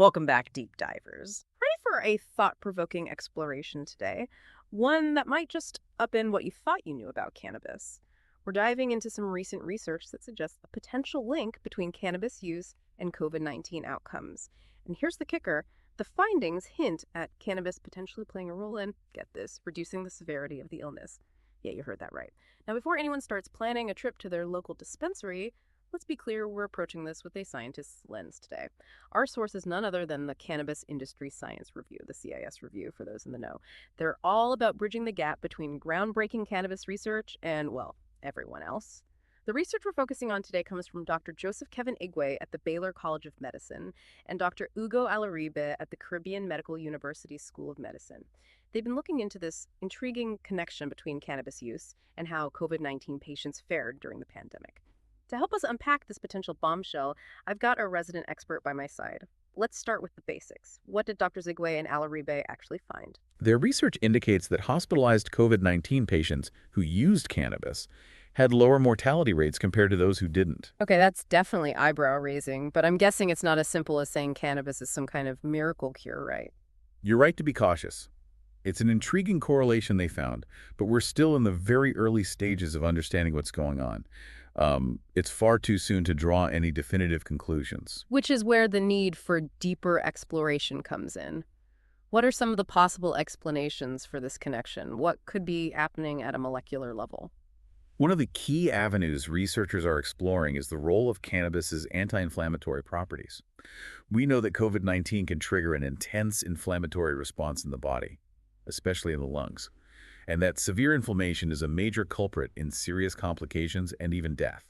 Welcome back, deep divers. Ready for a thought-provoking exploration today? One that might just upend what you thought you knew about cannabis. We're diving into some recent research that suggests a potential link between cannabis use and COVID-19 outcomes. And here's the kicker. The findings hint at cannabis potentially playing a role in, get this, reducing the severity of the illness. Yeah, you heard that right. Now, before anyone starts planning a trip to their local dispensary, let's be clear, we're approaching this with a scientist's lens today. Our source is none other than the Cannabis Industry Science Review, the CIS review for those in the know. They're all about bridging the gap between groundbreaking cannabis research and, well, everyone else. The research we're focusing on today comes from Dr. Joseph Kevin Igwe at the Baylor College of Medicine and Dr. Ugo Alaribe at the Caribbean Medical University School of Medicine. They've been looking into this intriguing connection between cannabis use and how COVID-19 patients fared during the pandemic. To help us unpack this potential bombshell, I've got a resident expert by my side. Let's start with the basics. What did Drs. Igwe and Alaribe actually find? Their research indicates that hospitalized COVID-19 patients who used cannabis had lower mortality rates compared to those who didn't. Okay, that's definitely eyebrow-raising, but I'm guessing it's not as simple as saying cannabis is some kind of miracle cure, right? You're right to be cautious. It's an intriguing correlation they found, but we're still in the very early stages of understanding what's going on. It's far too soon to draw any definitive conclusions. Which is where the need for deeper exploration comes in. What are some of the possible explanations for this connection? What could be happening at a molecular level? One of the key avenues researchers are exploring is the role of cannabis's anti-inflammatory properties. We know that COVID-19 can trigger an intense inflammatory response in the body, especially in the lungs, and that severe inflammation is a major culprit in serious complications and even death.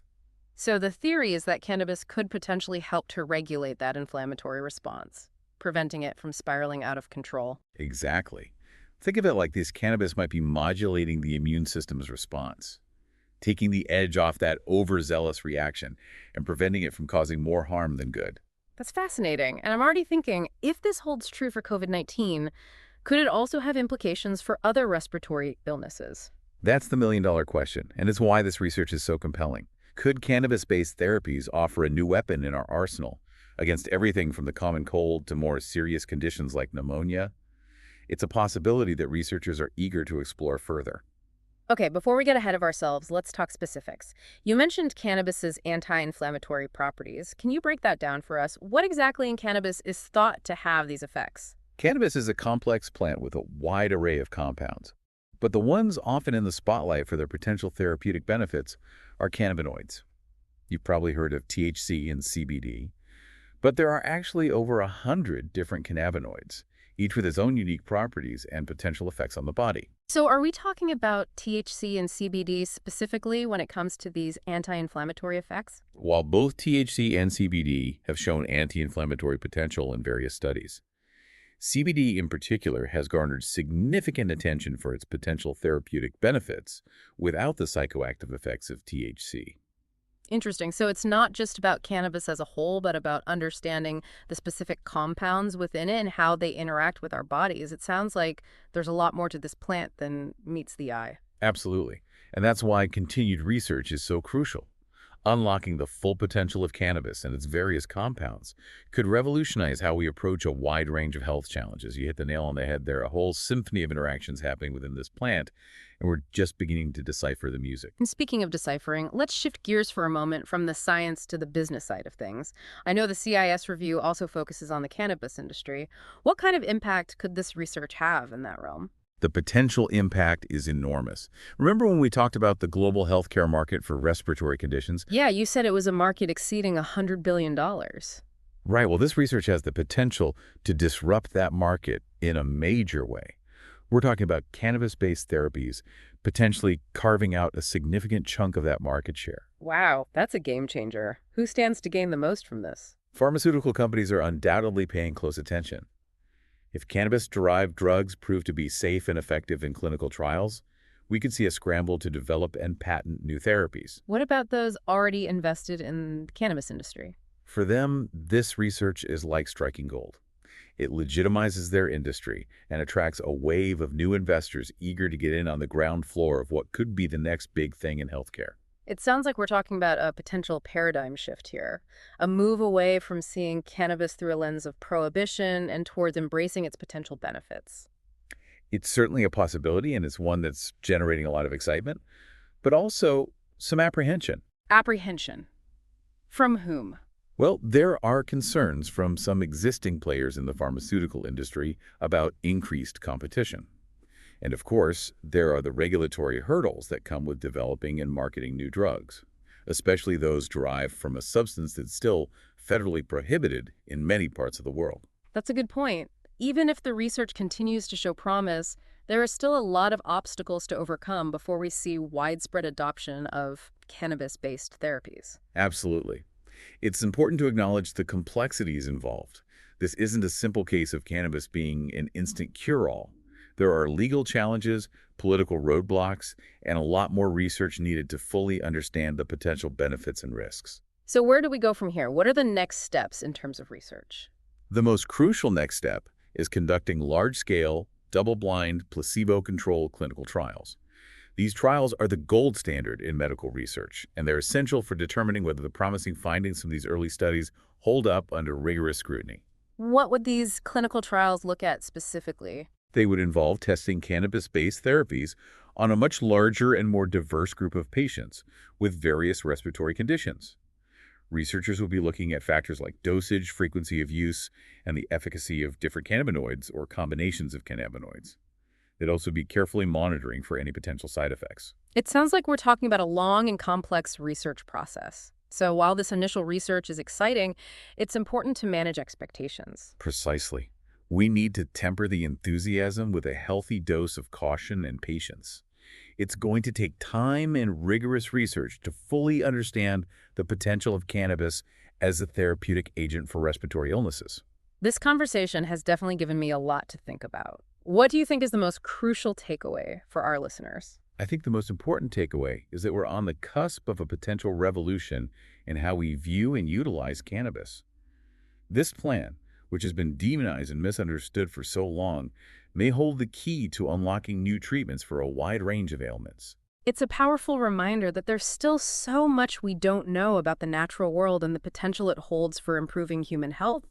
So the theory is that cannabis could potentially help to regulate that inflammatory response, preventing it from spiraling out of control. Exactly. Think of it like this: cannabis might be modulating the immune system's response, taking the edge off that overzealous reaction and preventing it from causing more harm than good. That's fascinating. And I'm already thinking, if this holds true for COVID-19, could it also have implications for other respiratory illnesses? That's the million-dollar question, and it's why this research is so compelling. Could cannabis-based therapies offer a new weapon in our arsenal against everything from the common cold to more serious conditions like pneumonia? It's a possibility that researchers are eager to explore further. Okay, before we get ahead of ourselves, let's talk specifics. You mentioned cannabis's anti-inflammatory properties. Can you break that down for us? What exactly in cannabis is thought to have these effects? Cannabis is a complex plant with a wide array of compounds, but the ones often in the spotlight for their potential therapeutic benefits are cannabinoids. You've probably heard of THC and CBD, but there are actually over 100 different cannabinoids, each with its own unique properties and potential effects on the body. So are we talking about THC and CBD specifically when it comes to these anti-inflammatory effects? While both THC and CBD have shown anti-inflammatory potential in various studies, CBD in particular has garnered significant attention for its potential therapeutic benefits without the psychoactive effects of THC. Interesting. So it's not just about cannabis as a whole, but about understanding the specific compounds within it and how they interact with our bodies. It sounds like there's a lot more to this plant than meets the eye. Absolutely. And that's why continued research is so crucial. Unlocking the full potential of cannabis and its various compounds could revolutionize how we approach a wide range of health challenges. You hit the nail on the head there. A whole symphony of interactions happening within this plant, and we're just beginning to decipher the music. And speaking of deciphering, let's shift gears for a moment from the science to the business side of things. I know the CIS review also focuses on the cannabis industry. What kind of impact could this research have in that realm? The potential impact is enormous. Remember when we talked about the global healthcare market for respiratory conditions? Yeah, you said it was a market exceeding $100 billion. Right, well, this research has the potential to disrupt that market in a major way. We're talking about cannabis-based therapies potentially carving out a significant chunk of that market share. Wow, that's a game changer. Who stands to gain the most from this? Pharmaceutical companies are undoubtedly paying close attention. If cannabis-derived drugs prove to be safe and effective in clinical trials, we could see a scramble to develop and patent new therapies. What about those already invested in the cannabis industry? For them, this research is like striking gold. It legitimizes their industry and attracts a wave of new investors eager to get in on the ground floor of what could be the next big thing in healthcare. It sounds like we're talking about a potential paradigm shift here, a move away from seeing cannabis through a lens of prohibition and towards embracing its potential benefits. It's certainly a possibility, and it's one that's generating a lot of excitement, but also some apprehension. Apprehension. From whom? Well, there are concerns from some existing players in the pharmaceutical industry about increased competition. And of course, there are the regulatory hurdles that come with developing and marketing new drugs, especially those derived from a substance that's still federally prohibited in many parts of the world. That's a good point. Even if the research continues to show promise, there are still a lot of obstacles to overcome before we see widespread adoption of cannabis-based therapies. Absolutely. It's important to acknowledge the complexities involved. This isn't a simple case of cannabis being an instant cure-all. There are legal challenges, political roadblocks, and a lot more research needed to fully understand the potential benefits and risks. So where do we go from here? What are the next steps in terms of research? The most crucial next step is conducting large-scale, double-blind, placebo-controlled clinical trials. These trials are the gold standard in medical research, and they're essential for determining whether the promising findings from these early studies hold up under rigorous scrutiny. What would these clinical trials look at specifically? They would involve testing cannabis-based therapies on a much larger and more diverse group of patients with various respiratory conditions. Researchers will be looking at factors like dosage, frequency of use, and the efficacy of different cannabinoids or combinations of cannabinoids. They'd also be carefully monitoring for any potential side effects. It sounds like we're talking about a long and complex research process. So while this initial research is exciting, it's important to manage expectations. Precisely. We need to temper the enthusiasm with a healthy dose of caution and patience. It's going to take time and rigorous research to fully understand the potential of cannabis as a therapeutic agent for respiratory illnesses. This conversation has definitely given me a lot to think about. What do you think is the most crucial takeaway for our listeners? I think the most important takeaway is that we're on the cusp of a potential revolution in how we view and utilize cannabis. This plant, which has been demonized and misunderstood for so long, may hold the key to unlocking new treatments for a wide range of ailments. It's a powerful reminder that there's still so much we don't know about the natural world and the potential it holds for improving human health.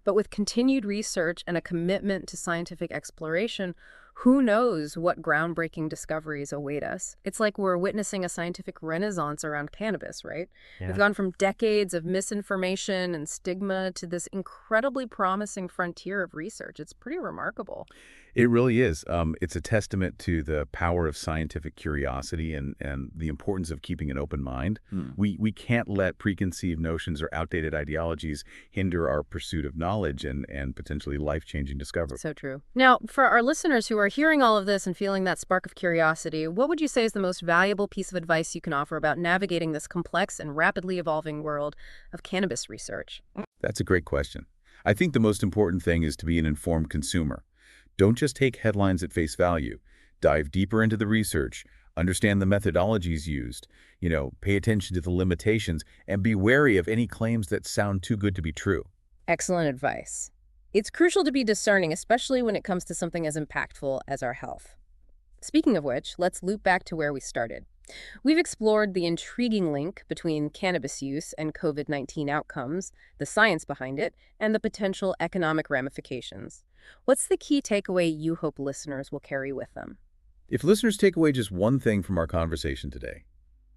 But with continued research and a commitment to scientific exploration, who knows what groundbreaking discoveries await us? It's like we're witnessing a scientific renaissance around cannabis, right? We've Yeah. gone from decades of misinformation and stigma to this incredibly promising frontier of research. It's pretty remarkable. It really is. It's a testament to the power of scientific curiosity and the importance of keeping an open mind. We can't let preconceived notions or outdated ideologies hinder our pursuit of knowledge and potentially life-changing discovery. So true. Now, for our listeners who are hearing all of this and feeling that spark of curiosity, what would you say is the most valuable piece of advice you can offer about navigating this complex and rapidly evolving world of cannabis research? That's a great question. I think the most important thing is to be an informed consumer. Don't just take headlines at face value. Dive deeper into the research, understand the methodologies used, pay attention to the limitations, and be wary of any claims that sound too good to be true. Excellent advice. It's crucial to be discerning, especially when it comes to something as impactful as our health. Speaking of which, let's loop back to where we started. We've explored the intriguing link between cannabis use and COVID-19 outcomes, the science behind it, and the potential economic ramifications. What's the key takeaway you hope listeners will carry with them? If listeners take away just one thing from our conversation today,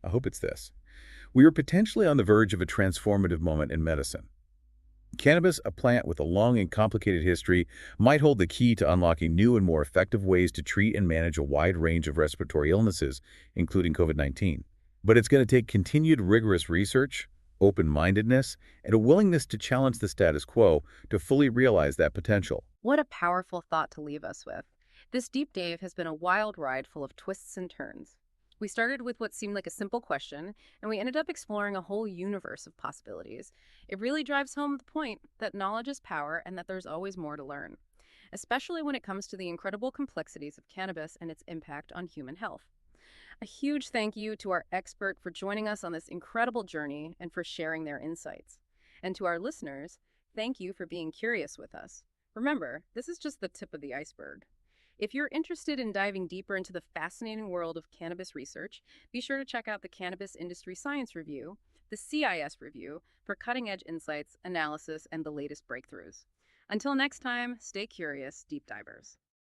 I hope it's this. We are potentially on the verge of a transformative moment in medicine. Cannabis, a plant with a long and complicated history, might hold the key to unlocking new and more effective ways to treat and manage a wide range of respiratory illnesses, including COVID-19. But it's going to take continued rigorous research, open-mindedness, and a willingness to challenge the status quo to fully realize that potential. What a powerful thought to leave us with. This deep dive has been a wild ride full of twists and turns. We started with what seemed like a simple question, and we ended up exploring a whole universe of possibilities. It really drives home the point that knowledge is power and that there's always more to learn, especially when it comes to the incredible complexities of cannabis and its impact on human health. A huge thank you to our expert for joining us on this incredible journey and for sharing their insights. And to our listeners, thank you for being curious with us. Remember, this is just the tip of the iceberg. If you're interested in diving deeper into the fascinating world of cannabis research, be sure to check out the Cannabis Industry Science Review, the CIS Review, for cutting edge insights, analysis, and the latest breakthroughs. Until next time, stay curious, deep divers.